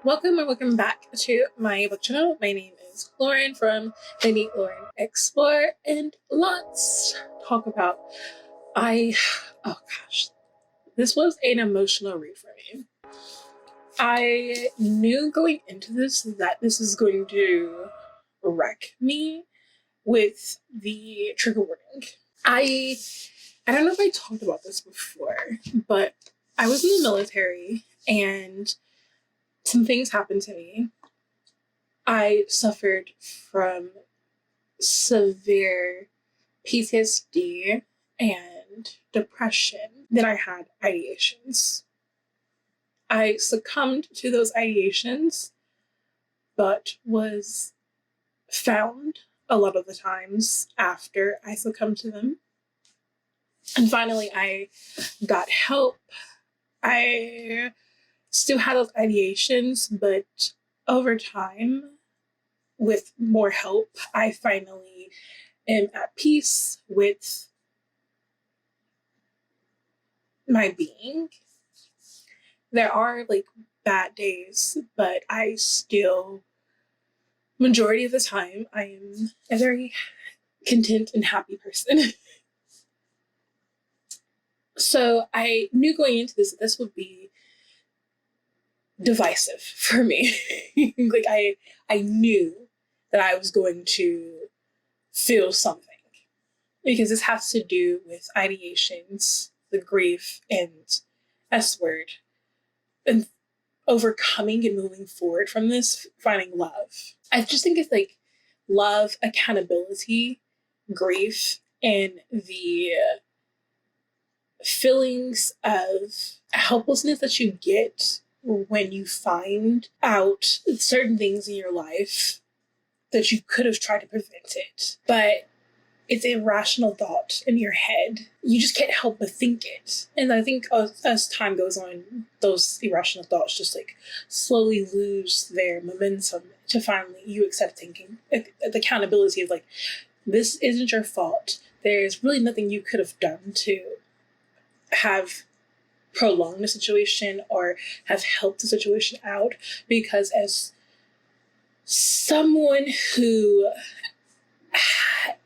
Welcome and welcome back to my book channel. My name is Lauren from the Meet Lauren Explore, and lots to talk about. Oh gosh, this was an emotional read for me. I knew going into this that this is going to wreck me with the trigger warning. I don't know if I talked about this before, but I was in the military and some things happened to me. I suffered from severe PTSD and depression. Then I had ideations. I succumbed to those ideations, but was found a lot of the times after I succumbed to them. And finally, I got help. I still had those ideations, but over time, with more help, I finally am at peace with my being. There are bad days, but I still, majority of the time, I am a very content and happy person. So I knew going into this would be divisive for me. I knew that I was going to feel something because this has to do with ideations, the grief, and S word, and overcoming and moving forward from this, finding love. I just think it's love, accountability, grief, and the feelings of helplessness that you get when you find out certain things in your life that you could have tried to prevent it, but it's an irrational thought in your head. You just can't help but think it. And I think as time goes on, those irrational thoughts just slowly lose their momentum to finally you accept thinking. The accountability of this isn't your fault. There's really nothing you could have done to have prolonged the situation or have helped the situation out, because as someone who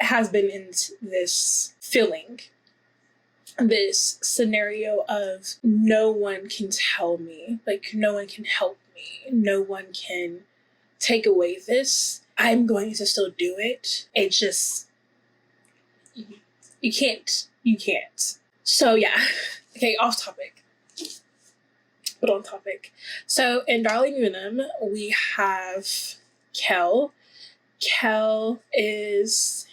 has been in this feeling, this scenario of no one can tell me, no one can help me, no one can take away this, I'm going to still do it. It just, you can't. So yeah, okay, off topic, but on topic. So in Darling Venom, we have Kel. Kel is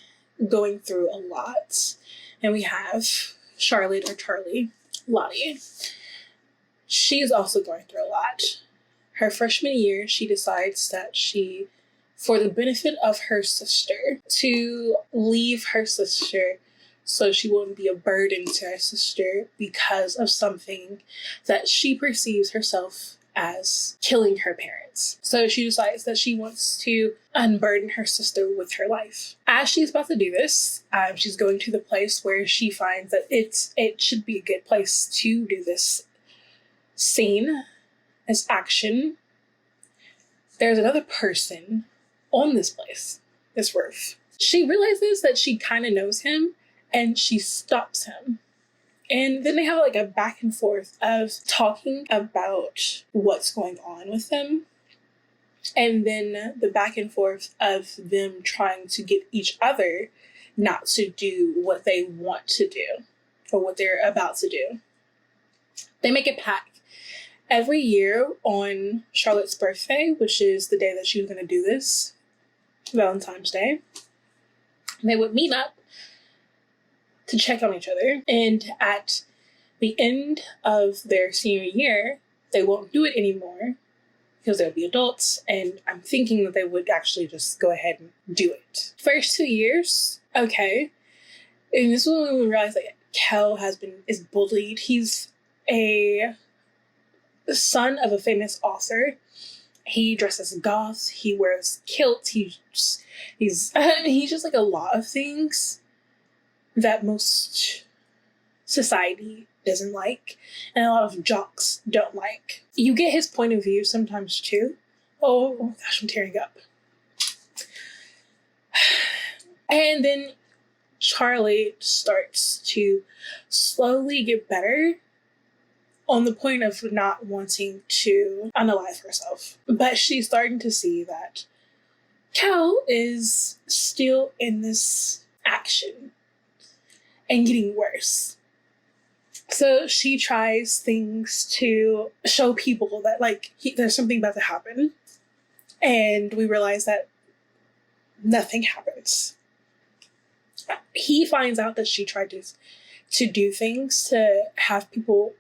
going through a lot. And we have Charlotte, or Charlie, Lottie. She's also going through a lot. Her freshman year, she decides that she, for the benefit of her sister, to leave her sister so she won't be a burden to her sister because of something that she perceives herself as killing her parents. So she decides that she wants to unburden her sister with her life. As she's about to do this, she's going to the place where she finds that it should be a good place to do this scene, this action. There's another person on this place, this roof. She realizes that she kind of knows him, and she stops him. And then they have a back and forth of talking about what's going on with them. And then the back and forth of them trying to get each other not to do what they want to do or what they're about to do. They make a pact. Every year on Charlotte's birthday, which is the day that she was going to do this, Valentine's Day, they would meet up to check on each other. And at the end of their senior year, they won't do it anymore because they'll be adults. And I'm thinking that they would actually just go ahead and do it. First 2 years, okay. And this was when we realized Kel is bullied. He's a son of a famous author. He dresses goth. He wears kilts. He's just a lot of things that most society doesn't like, and a lot of jocks don't like. You get his point of view sometimes too. Oh gosh, I'm tearing up. And then Charlie starts to slowly get better on the point of not wanting to unalive herself. But she's starting to see that Cal is still in this action and getting worse. So she tries things to show people that, like, there's something about to happen. And we realize that nothing happens. He finds out that she tried to do things to have people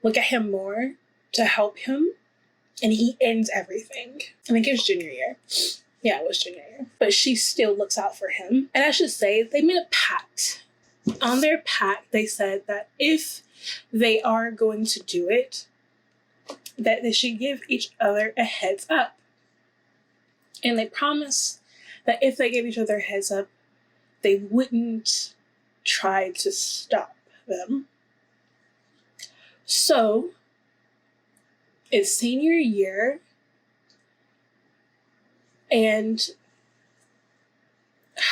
look at him more, to help him, and he ends everything. I think it was junior year. Yeah, it was junior year. But she still looks out for him. And I should say, they made a pact. On their pact, they said that if they are going to do it, that they should give each other a heads up. And they promised that if they gave each other a heads up, they wouldn't try to stop them. So, it's senior year, and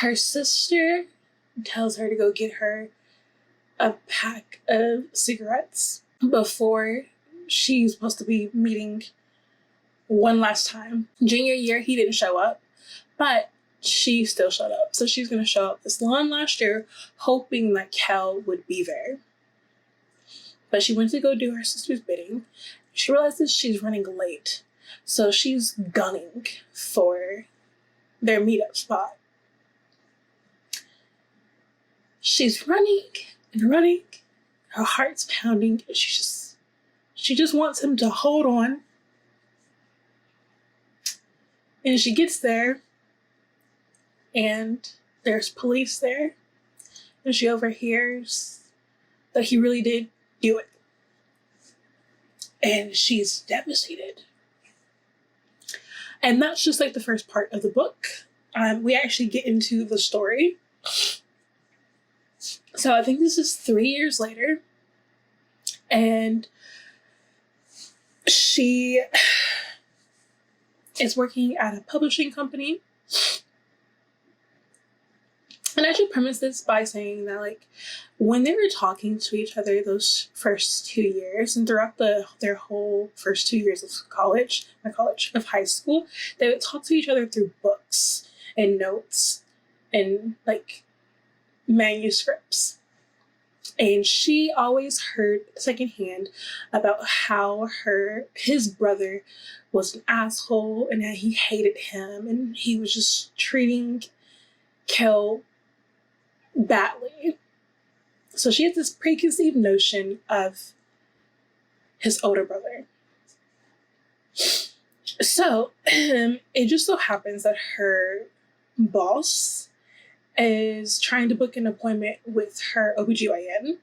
her sister tells her to go get her a pack of cigarettes before she's supposed to be meeting one last time. Junior year, he didn't show up, but she still showed up. So she's going to show up this one last year, hoping that Kel would be there. But she went to go do her sister's bidding. She realizes she's running late. So she's gunning for their meetup spot. She's running and running. Her heart's pounding. And she just wants him to hold on. And she gets there. And there's police there. And she overhears that he really did do it. And she's devastated. And that's just like the first part of the book. We actually get into the story. So I think this is 3 years later. And she is working at a publishing company. And I should premise this by saying that, like, when they were talking to each other those first 2 years and throughout their whole first 2 years of of high school, they would talk to each other through books and notes and, like, manuscripts. And she always heard secondhand about how his brother was an asshole and that he hated him and he was just treating Kel badly. So she has this preconceived notion of his older brother. So it just so happens that her boss is trying to book an appointment with her OBGYN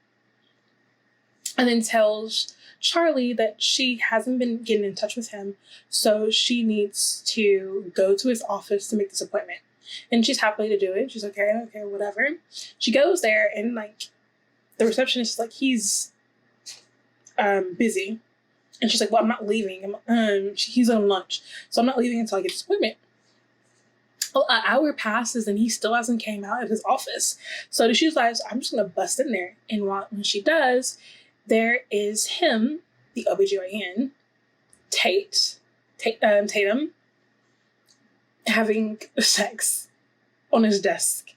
and then tells Charlie that she hasn't been getting in touch with him, so she needs to go to his office to make this appointment. And she's happy to do it. She's like, okay, whatever. She goes there and, like, the receptionist is like, he's busy. And she's like, well, I'm not leaving. He's on lunch. So I'm not leaving until I get this appointment. Well, an hour passes and he still hasn't came out of his office. So she's like, I'm just going to bust in there. And when she does, there is him, the OBGYN, Tatum, having sex on his desk.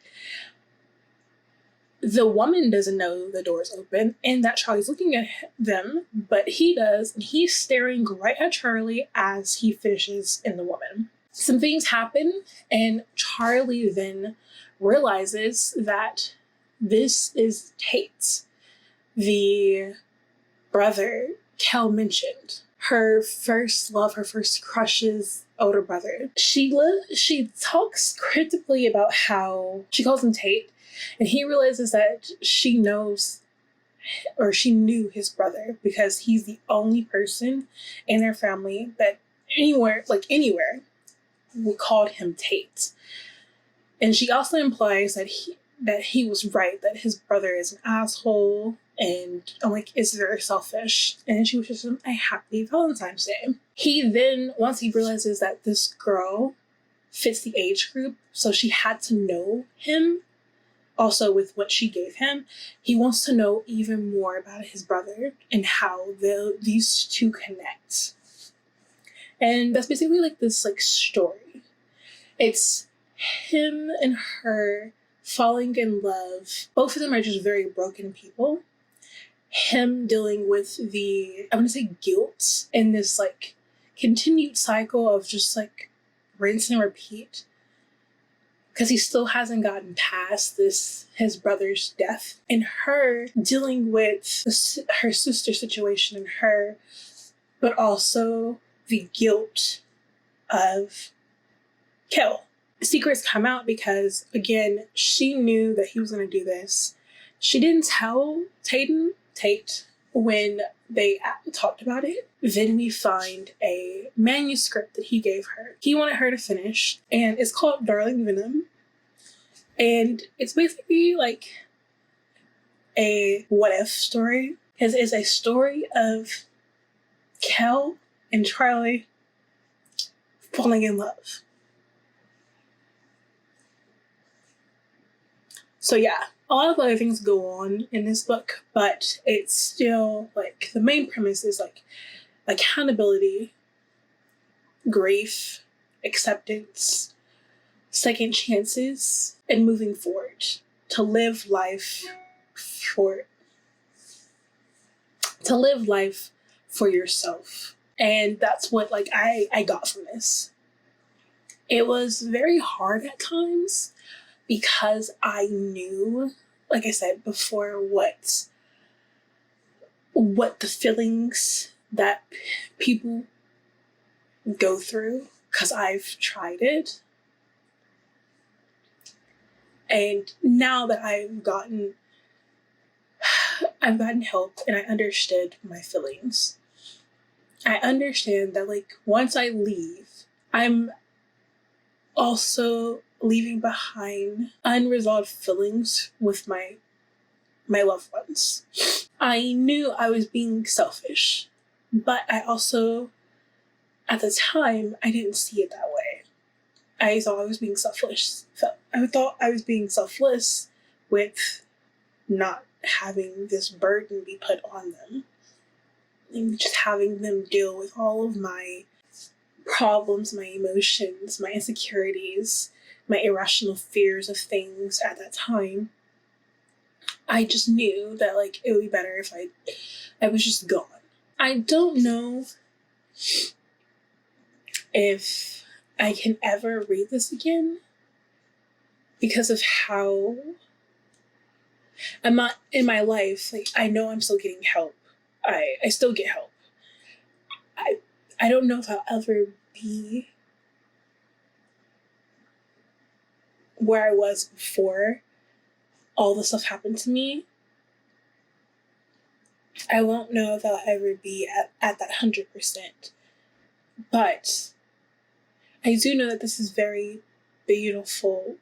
The woman doesn't know the door's open and that Charlie's looking at them, but he does, and he's staring right at Charlie as he finishes in the woman. Some things happen, and Charlie then realizes that this is Tate, the brother Kel mentioned. Her first love, her first crush's older brother. She talks critically about how she calls him Tate, and he realizes that she knows, or she knew his brother because he's the only person in their family that anywhere we called him Tate. And she also implies that he was right, that his brother is an asshole And I'm like, it's very selfish. And she was just a happy Valentine's Day. He then, once he realizes that this girl fits the age group, so she had to know him, also with what she gave him, he wants to know even more about his brother and how these two connect. And that's basically like this like story. It's him and her falling in love. Both of them are just very broken people. Him dealing with the, I want to say, guilt in this like continued cycle of just like rinse and repeat, because he still hasn't gotten past his brother's death, and her dealing with her sister situation and her, but also the guilt of Kel. Secrets come out because, again, she knew that he was going to do this. She didn't tell Tate when they talked about it. Then we find a manuscript that he gave her. He wanted her to finish, and it's called Darling Venom. And it's basically like a what-if story. It's a story of Kel and Charlie falling in love. So yeah, a lot of other things go on in this book, but it's still like the main premise is like accountability, grief, acceptance, second chances, and moving forward to live life for yourself. And that's what like I got from this. It was very hard at times because I knew, like I said before, what the feelings that people go through, because I've tried it. And now that I've gotten help and I understood my feelings, I understand that like once I leave, I'm also leaving behind unresolved feelings with my loved ones. I knew I was being selfish, but I also, at the time, I didn't see it that way. I thought I was being selfish. I thought I was being selfless with not having this burden be put on them, and just having them deal with all of my problems, my emotions, my insecurities, my irrational fears of things at that time. I just knew that like it would be better if I was just gone. I don't know if I can ever read this again because of how I'm not in my life. Like I know I'm still getting help. I still get help. I don't know if I'll ever be where I was before all the stuff happened to me. I won't know if I'll ever be at that 100%. But I do know that this is very beautiful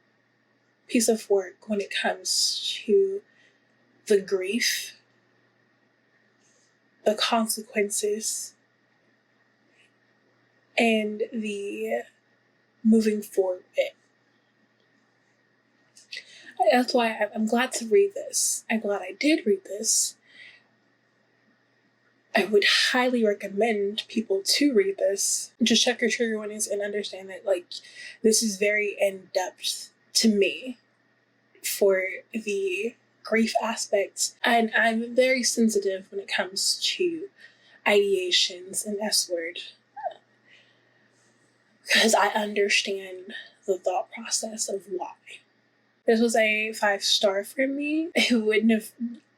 piece of work when it comes to the grief, the consequences, and the moving forward bit. That's why I'm glad to read this. I'm glad I did read this. I would highly recommend people to read this. Just check your trigger warnings and understand that like this is very in-depth to me for the grief aspects. And I'm very sensitive when it comes to ideations and S-word. Because I understand the thought process of why. This was a 5-star for me. It wouldn't have,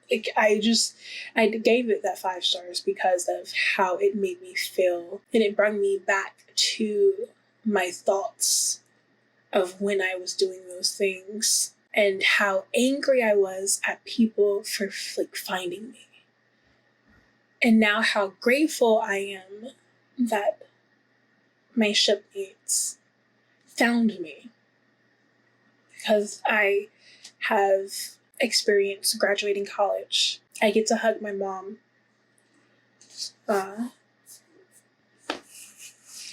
like, I gave it that 5 stars because of how it made me feel. And it brought me back to my thoughts of when I was doing those things and how angry I was at people for like finding me. And now how grateful I am that my shipmates found me, because I have experienced graduating college I get to hug my mom. I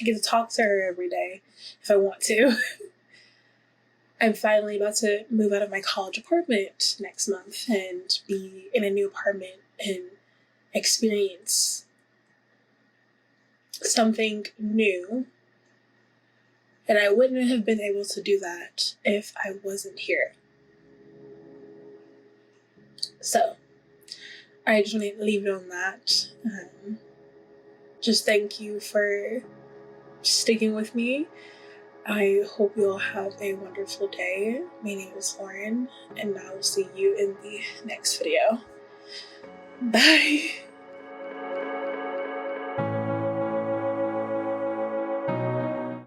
get to talk to her every day if I want to. I'm finally about to move out of my college apartment next month and be in a new apartment and experience something new. And I wouldn't have been able to do that if I wasn't here. So, I just want to leave it on that. Just thank you for sticking with me. I hope you'll have a wonderful day. My name is Lauren, and I will see you in the next video. Bye!